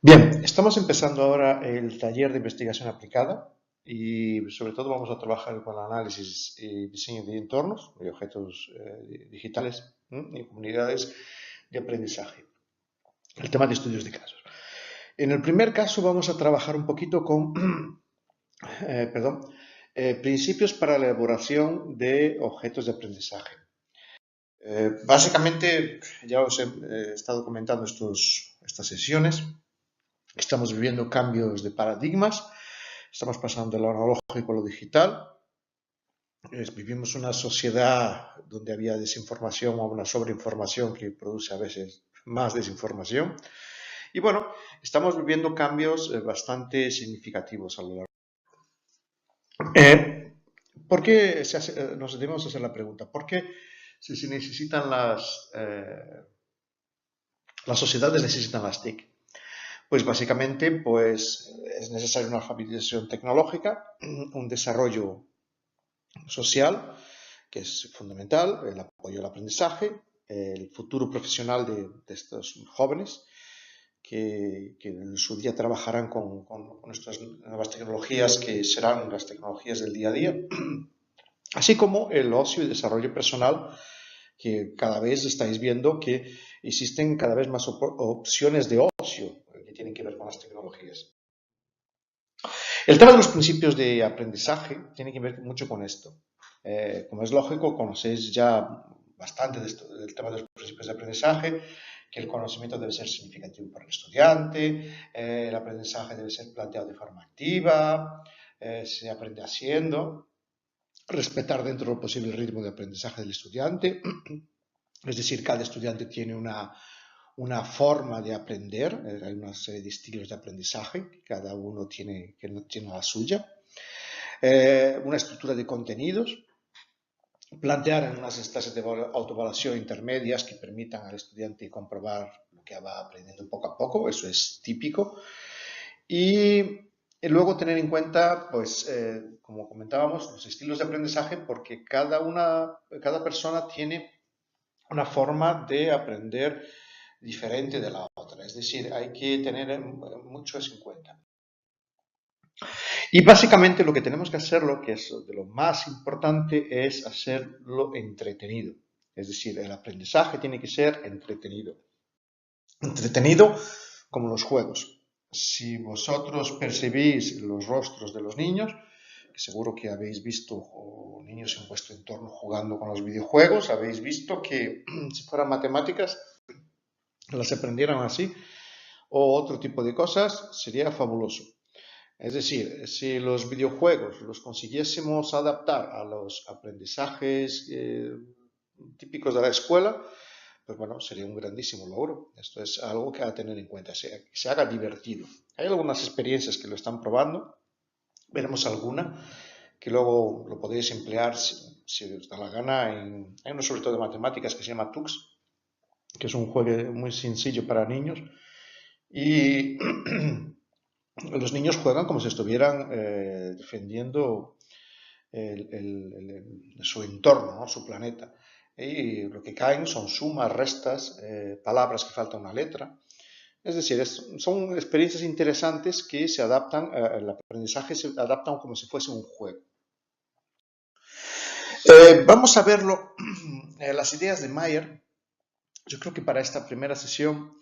Bien, estamos empezando ahora el taller de investigación aplicada y sobre todo vamos a trabajar con análisis y diseño de entornos y objetos digitales y comunidades de aprendizaje. El tema de estudios de casos. En el primer caso vamos a trabajar un poquito con perdón, principios para la elaboración de objetos de aprendizaje. Básicamente, ya os he estado comentando estas sesiones. Estamos viviendo cambios de paradigmas, estamos pasando de lo analógico a lo digital. Vivimos una sociedad donde había desinformación o una sobreinformación que produce a veces más desinformación. Y bueno, estamos viviendo cambios bastante significativos a lo largo. Eh, ¿Por qué nos debemos hacer la pregunta? ¿Por qué se necesitan las sociedades necesitan las TIC? Pues básicamente es necesaria una alfabetización tecnológica, un desarrollo social, que es fundamental, el apoyo al aprendizaje, el futuro profesional de estos jóvenes que en su día trabajarán con estas nuevas tecnologías que serán las tecnologías del día a día, así como el ocio y desarrollo personal, que cada vez estáis viendo que existen cada vez más opciones de ocio que tienen que ver con las tecnologías. El tema de los principios de aprendizaje tiene que ver mucho con esto. Como es lógico, conocéis ya bastante del tema de los principios de aprendizaje, que el conocimiento debe ser significativo para el estudiante, el aprendizaje debe ser planteado de forma activa, se aprende haciendo, respetar dentro de lo posible el ritmo de aprendizaje del estudiante, es decir, cada estudiante tiene una forma de aprender, hay una serie de estilos de aprendizaje, cada uno tiene la suya, una estructura de contenidos, plantear en unas instancias de autoevaluación intermedias que permitan al estudiante comprobar lo que va aprendiendo poco a poco, eso es típico, y luego tener en cuenta, pues, como comentábamos, los estilos de aprendizaje, porque cada persona tiene una forma de aprender diferente de la otra. Es decir, hay que tener mucho eso en cuenta. Y básicamente lo que tenemos que hacer, lo que es de lo más importante, es hacerlo entretenido. Es decir, el aprendizaje tiene que ser entretenido. Entretenido como los juegos. Si vosotros percibís los rostros de los niños, que seguro que habéis visto niños en vuestro entorno jugando con los videojuegos, habéis visto que si fueran matemáticas, las aprendieran así, o otro tipo de cosas, sería fabuloso. Es decir, si los videojuegos los consiguiésemos adaptar a los aprendizajes típicos de la escuela, pues bueno, sería un grandísimo logro. Esto es algo que hay que tener en cuenta, que se haga divertido. Hay algunas experiencias que lo están probando, veremos alguna, que luego lo podéis emplear si os da la gana. Hay uno sobre todo de matemáticas que se llama Tux, que es un juego muy sencillo para niños y los niños juegan como si estuvieran defendiendo su entorno, ¿no? Su planeta. Y lo que caen son sumas, restas, palabras que falta una letra. Es decir, son experiencias interesantes que se adaptan, el aprendizaje se adapta como si fuese un juego. Vamos a verlo, las ideas de Mayer. Yo creo que para esta primera sesión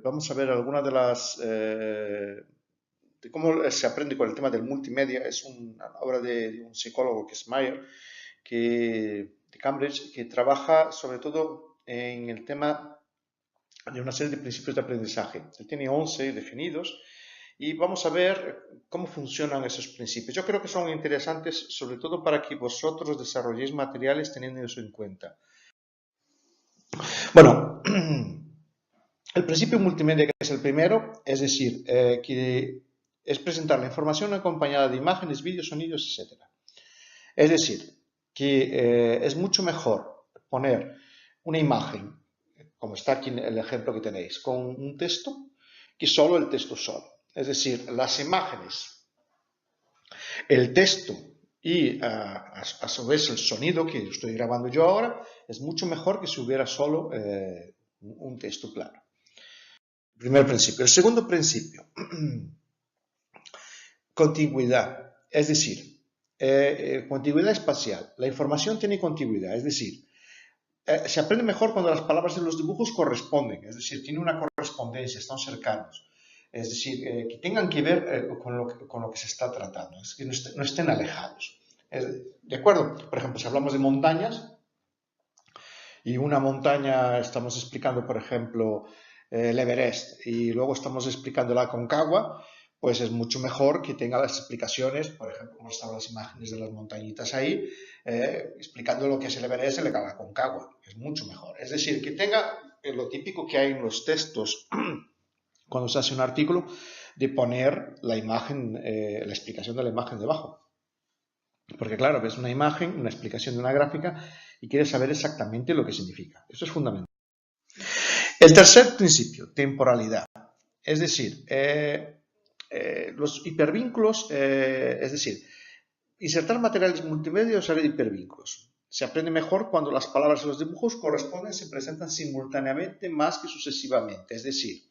vamos a ver algunas de cómo se aprende con el tema del multimedia. Es una obra de un psicólogo que es Mayer, de Cambridge, que trabaja sobre todo en el tema de una serie de principios de aprendizaje. Él tiene 11 definidos y vamos a ver cómo funcionan esos principios. Yo creo que son interesantes sobre todo para que vosotros desarrolléis materiales teniendo eso en cuenta. Bueno, el principio multimedia, que es el primero, es decir, que es presentar la información acompañada de imágenes, vídeos, sonidos, etc. Es decir, que es mucho mejor poner una imagen, como está aquí en el ejemplo que tenéis, con un texto, que solo el texto solo. Es decir, las imágenes, el texto y a su vez el sonido que estoy grabando yo ahora es mucho mejor que si hubiera solo un texto plano. Primer principio. El segundo principio, contigüidad, es decir, contigüidad espacial. La información tiene contigüidad, es decir, se aprende mejor cuando las palabras de los dibujos corresponden, es decir, tiene una correspondencia, están cercanos. Es decir, que tengan que ver con lo que se está tratando, es que no estén alejados. ¿De acuerdo? Por ejemplo, si hablamos de montañas y una montaña estamos explicando, por ejemplo, el Everest y luego estamos explicando la Aconcagua, pues es mucho mejor que tenga las explicaciones, por ejemplo, como están las imágenes de las montañitas ahí, explicando lo que es el Everest y la Aconcagua. Es mucho mejor. Es decir, que tenga lo típico que hay en los textos cuando se hace un artículo, de poner la imagen, la explicación de la imagen debajo. Porque claro, ves una imagen, una explicación de una gráfica y quieres saber exactamente lo que significa. Eso es fundamental. El tercer principio, temporalidad. Es decir, los hipervínculos, es decir, insertar materiales multimedia o usar hipervínculos. Se aprende mejor cuando las palabras y los dibujos corresponden, se presentan simultáneamente más que sucesivamente. Es decir,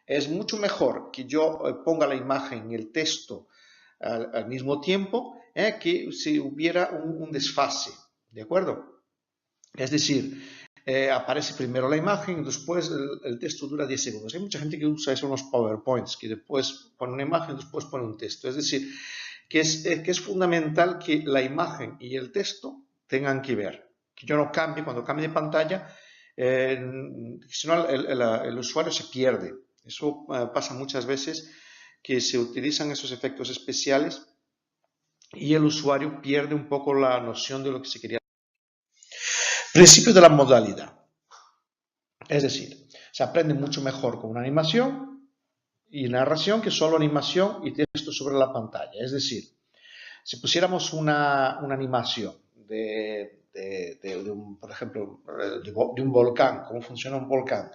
es mucho mejor que yo ponga la imagen y el texto al mismo tiempo que si hubiera un desfase, ¿de acuerdo? Es decir, aparece primero la imagen y después el texto dura 10 segundos. Hay mucha gente que usa eso en los PowerPoints, que después pone una imagen y después pone un texto. Es decir, que es fundamental que la imagen y el texto tengan que ver. Que yo no cambie, cuando cambie de pantalla, si no el usuario se pierde. Eso pasa muchas veces, que se utilizan esos efectos especiales y el usuario pierde un poco la noción de lo que se quería. Principio de la modalidad. Es decir, se aprende mucho mejor con una animación y narración que solo animación y texto sobre la pantalla. Es decir, si pusiéramos una animación por ejemplo, de un volcán, cómo funciona un volcán,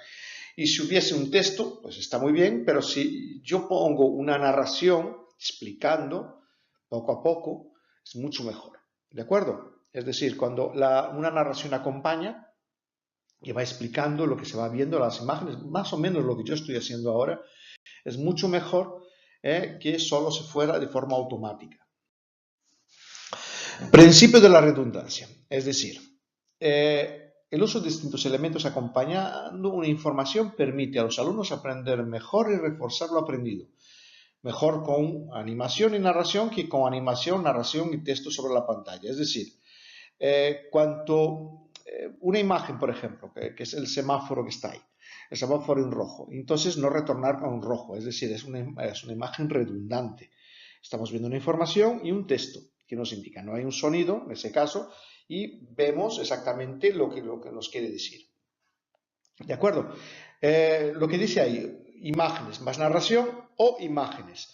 y si hubiese un texto, pues está muy bien, pero si yo pongo una narración explicando poco a poco, es mucho mejor. ¿De acuerdo? Es decir, cuando una narración acompaña y va explicando lo que se va viendo, las imágenes, más o menos lo que yo estoy haciendo ahora, es mucho mejor que solo se fuera de forma automática. Principio de la redundancia, es decir, el uso de distintos elementos acompañando una información permite a los alumnos aprender mejor y reforzar lo aprendido. Mejor con animación y narración que con animación, narración y texto sobre la pantalla. Es decir, una imagen, por ejemplo, que es el semáforo que está ahí, el semáforo en rojo, entonces no retornar con un rojo, es decir, es una imagen redundante. Estamos viendo una información y un texto que nos indica, no hay un sonido en ese caso y vemos exactamente lo que nos quiere decir. ¿De acuerdo? Lo que dice ahí, imágenes más narración o imágenes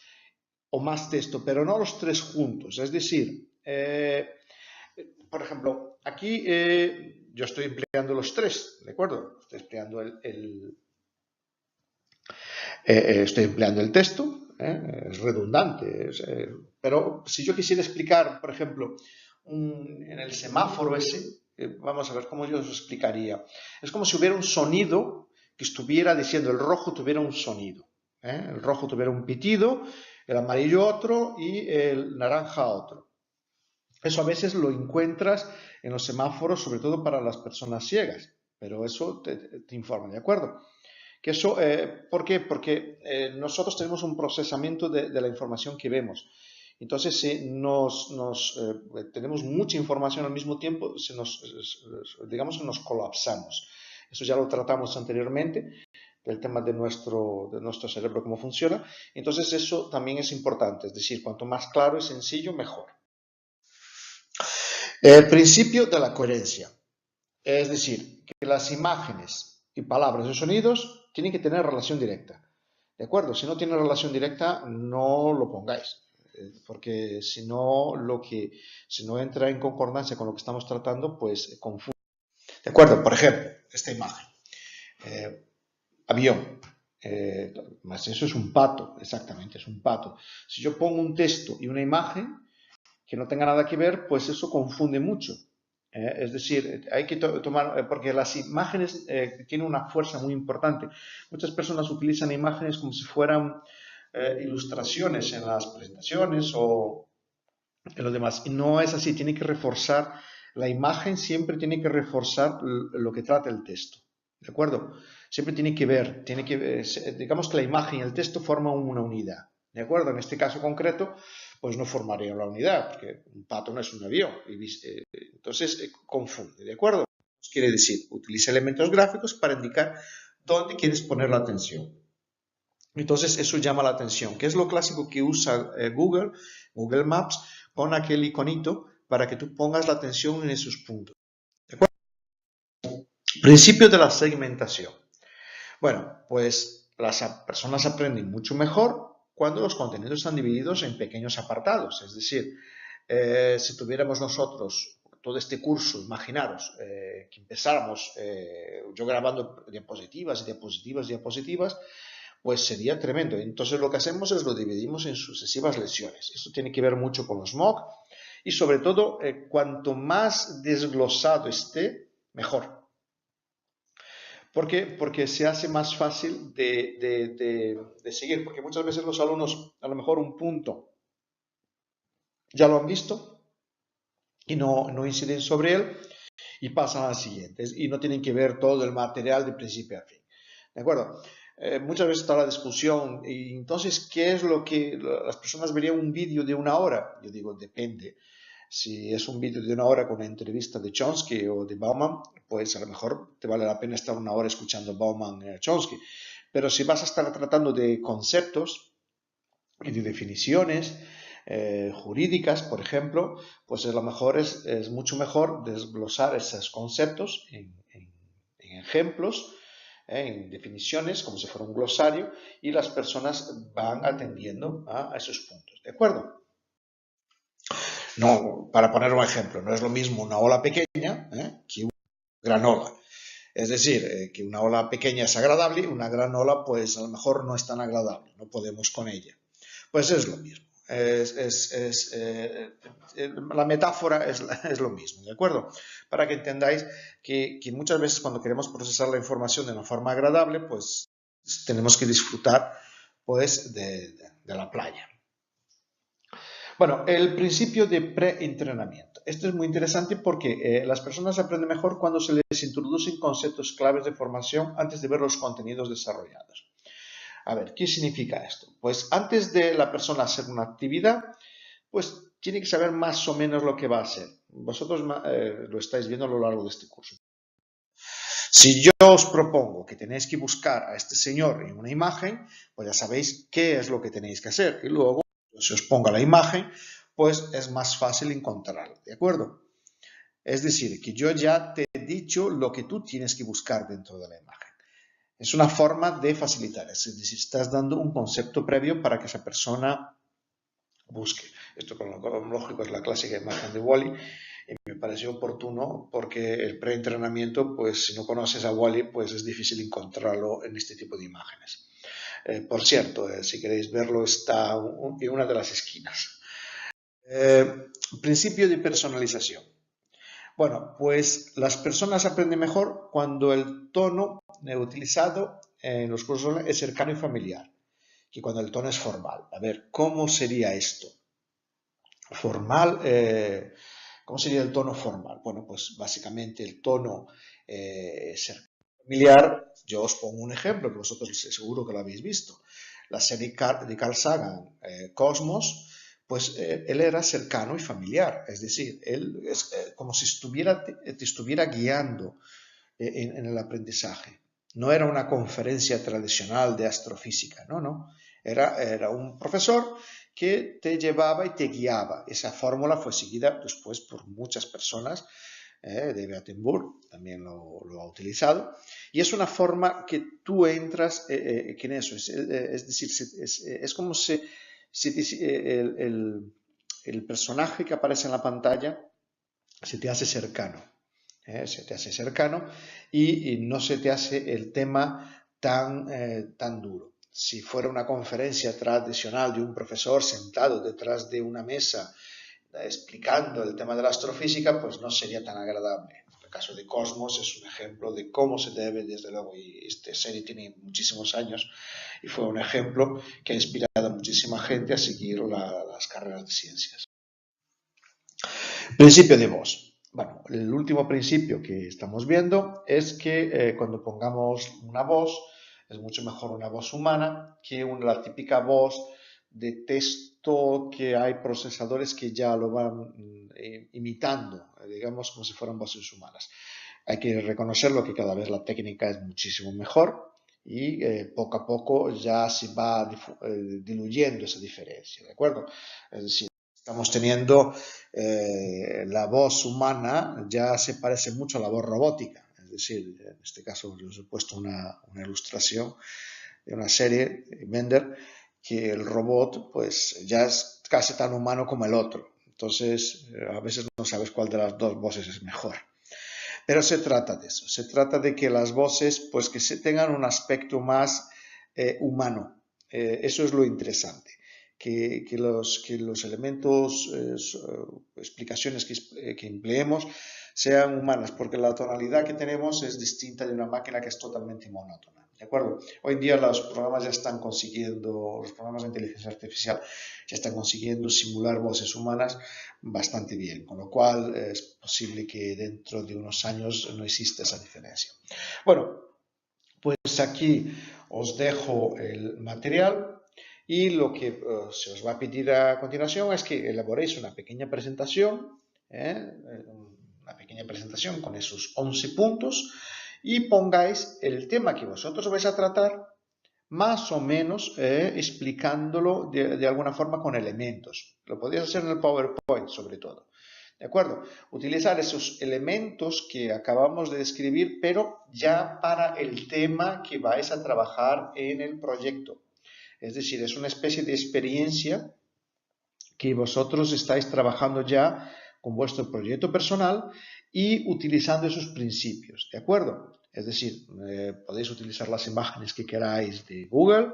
o más texto, pero no los tres juntos. Es decir, por ejemplo, aquí yo estoy empleando los tres, ¿de acuerdo? Estoy empleando estoy empleando el texto, es redundante, pero si yo quisiera explicar, por ejemplo, en el semáforo ese, vamos a ver cómo yo os explicaría. Es como si hubiera un sonido que estuviera diciendo, el rojo tuviera un sonido, el rojo tuviera un pitido, el amarillo otro y el naranja otro. Eso a veces lo encuentras en los semáforos, sobre todo para las personas ciegas, pero eso te informa, ¿de acuerdo? Que eso, ¿por qué? Porque nosotros tenemos un procesamiento de la información que vemos. Entonces, si tenemos mucha información al mismo tiempo, digamos que nos colapsamos. Eso ya lo tratamos anteriormente, el tema de nuestro cerebro, cómo funciona. Entonces, eso también es importante. Es decir, cuanto más claro y sencillo, mejor. El principio de la coherencia. Es decir, que las imágenes y palabras y sonidos tienen que tener relación directa. ¿De acuerdo? Si no tiene relación directa, no lo pongáis. Porque si no entra en concordancia con lo que estamos tratando, pues confunde. ¿De acuerdo? Por ejemplo, esta imagen. Avión. Más eso es un pato, exactamente, es un pato. Si yo pongo un texto y una imagen que no tenga nada que ver, pues eso confunde mucho. Es decir, hay que tomar, porque las imágenes tienen una fuerza muy importante. Muchas personas utilizan imágenes como si fueran ilustraciones en las presentaciones o en lo demás. Y no es así, tiene que reforzar, la imagen siempre tiene que reforzar lo que trata el texto. ¿De acuerdo? Siempre tiene que ver, digamos que la imagen y el texto forman una unidad. ¿De acuerdo? En este caso concreto, pues no formaría la unidad, porque un pato no es un avión. Entonces, confunde. ¿De acuerdo? Quiere decir, utiliza elementos gráficos para indicar dónde quieres poner la atención. Entonces, eso llama la atención, que es lo clásico que usa Google Maps, con aquel iconito para que tú pongas la atención en esos puntos. ¿De acuerdo? Principio de la segmentación. Bueno, pues las personas aprenden mucho mejor cuando los contenidos están divididos en pequeños apartados. Es decir, si tuviéramos nosotros todo este curso, imaginaros que empezáramos yo grabando diapositivas y diapositivas y diapositivas, pues sería tremendo. Entonces lo que hacemos es lo dividimos en sucesivas lecciones. Esto tiene que ver mucho con los MOOC y sobre todo cuanto más desglosado esté, mejor. ¿Por qué? Porque se hace más fácil de seguir, porque muchas veces los alumnos a lo mejor un punto ya lo han visto y no inciden sobre él y pasan al siguiente y no tienen que ver todo el material de principio a fin. ¿De acuerdo? Muchas veces está la discusión y entonces, ¿qué es lo que las personas verían un vídeo de 1 hora? Yo digo, depende. Si es un vídeo de 1 hora con una entrevista de Chomsky o de Bauman, pues a lo mejor te vale la pena estar 1 hora escuchando Bauman y Chomsky. Pero si vas a estar tratando de conceptos y de definiciones jurídicas, por ejemplo, pues a lo mejor es mucho mejor desglosar esos conceptos en ejemplos, en definiciones, como si fuera un glosario, y las personas van atendiendo a esos puntos. ¿De acuerdo? No, para poner un ejemplo, no es lo mismo una ola pequeña que una gran ola. Es decir, que una ola pequeña es agradable y una gran ola, pues a lo mejor no es tan agradable, no podemos con ella. Pues es lo mismo. La metáfora es lo mismo, ¿de acuerdo? Para que entendáis que muchas veces cuando queremos procesar la información de una forma agradable, pues tenemos que disfrutar pues, de la playa. Bueno, el principio de preentrenamiento. Esto es muy interesante porque las personas aprenden mejor cuando se les introducen conceptos claves de formación antes de ver los contenidos desarrollados. A ver, ¿qué significa esto? Pues antes de la persona hacer una actividad, pues tiene que saber más o menos lo que va a hacer. Vosotros lo estáis viendo a lo largo de este curso. Si yo os propongo que tenéis que buscar a este señor en una imagen, pues ya sabéis qué es lo que tenéis que hacer. Y luego, si os pongo la imagen, pues es más fácil encontrarlo, ¿de acuerdo? Es decir, que yo ya te he dicho lo que tú tienes que buscar dentro de la imagen. Es una forma de facilitar, es decir, estás dando un concepto previo para que esa persona busque. Esto con lo lógico es la clásica imagen de Wall-E y me pareció oportuno porque el preentrenamiento, pues si no conoces a Wall-E, pues es difícil encontrarlo en este tipo de imágenes. Por cierto, si queréis verlo, está en una de las esquinas. Principio de personalización. Bueno, pues las personas aprenden mejor cuando el tono utilizado en los cursos es cercano y familiar, que cuando el tono es formal. A ver, ¿cómo sería esto? Formal, ¿cómo sería el tono formal? Bueno, pues básicamente el tono cercano y familiar, yo os pongo un ejemplo que vosotros seguro que lo habéis visto. La serie de Carl Sagan, Cosmos, pues él era cercano y familiar, es decir, él es como si te estuviera guiando en el aprendizaje. No era una conferencia tradicional de astrofísica, no. Era un profesor que te llevaba y te guiaba. Esa fórmula fue seguida después por muchas personas. David Attenborough también lo ha utilizado. Y es una forma que tú entras en eso. Es decir, es como si el personaje que aparece en la pantalla se te hace cercano. Se te hace cercano y no se te hace el tema tan duro. Si fuera una conferencia tradicional de un profesor sentado detrás de una mesa explicando el tema de la astrofísica, pues no sería tan agradable. El caso de Cosmos es un ejemplo de cómo se debe, desde luego, y esta serie tiene muchísimos años y fue un ejemplo que ha inspirado a muchísima gente a seguir las carreras de ciencias. Principio de voz. Bueno, el último principio que estamos viendo es que cuando pongamos una voz, es mucho mejor una voz humana que la típica voz de texto que hay procesadores que ya lo van imitando, digamos como si fueran voces humanas. Hay que reconocerlo que cada vez la técnica es muchísimo mejor y poco a poco ya se va diluyendo esa diferencia, ¿de acuerdo? Es decir, estamos teniendo la voz humana ya se parece mucho a la voz robótica. Es decir, en este caso yo os he puesto una ilustración de una serie, Bender, que el robot pues ya es casi tan humano como el otro. Entonces, a veces no sabes cuál de las dos voces es mejor. Pero se trata de eso, se trata de que las voces pues que tengan un aspecto más humano. Eso es lo interesante. Que los elementos, explicaciones que empleemos sean humanas, porque la tonalidad que tenemos es distinta de una máquina que es totalmente monótona. ¿De acuerdo? Hoy en día los programas ya están consiguiendo, los programas de inteligencia artificial ya están consiguiendo simular voces humanas bastante bien, con lo cual es posible que dentro de unos años no exista esa diferencia. Bueno, pues aquí os dejo el material y lo que se os va a pedir a continuación es que elaboréis una pequeña presentación, con esos 11 puntos y pongáis el tema que vosotros vais a tratar más o menos explicándolo de alguna forma con elementos. Lo podéis hacer en el PowerPoint sobre todo. ¿De acuerdo? Utilizar esos elementos que acabamos de describir, pero ya para el tema que vais a trabajar en el proyecto. Es decir, es una especie de experiencia que vosotros estáis trabajando ya con vuestro proyecto personal y utilizando esos principios. ¿De acuerdo? Es decir, podéis utilizar las imágenes que queráis de Google,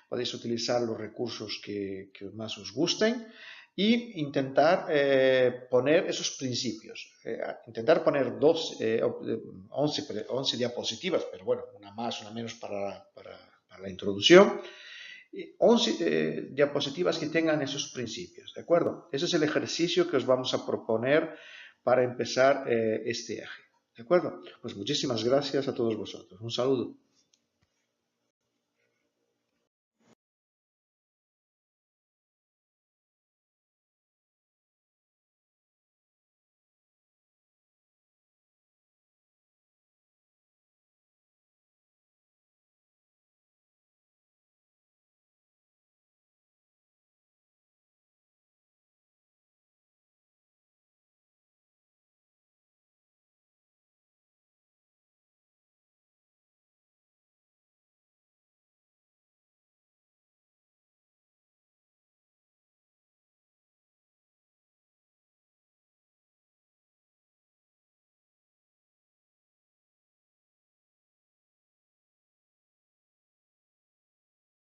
podéis utilizar los recursos que más os gusten e intentar poner esos principios. Intentar poner 11 diapositivas, pero bueno, una más, una menos para la introducción. 11 diapositivas que tengan esos principios, ¿de acuerdo? Ese es el ejercicio que os vamos a proponer para empezar este eje, ¿de acuerdo? Pues muchísimas gracias a todos vosotros. Un saludo.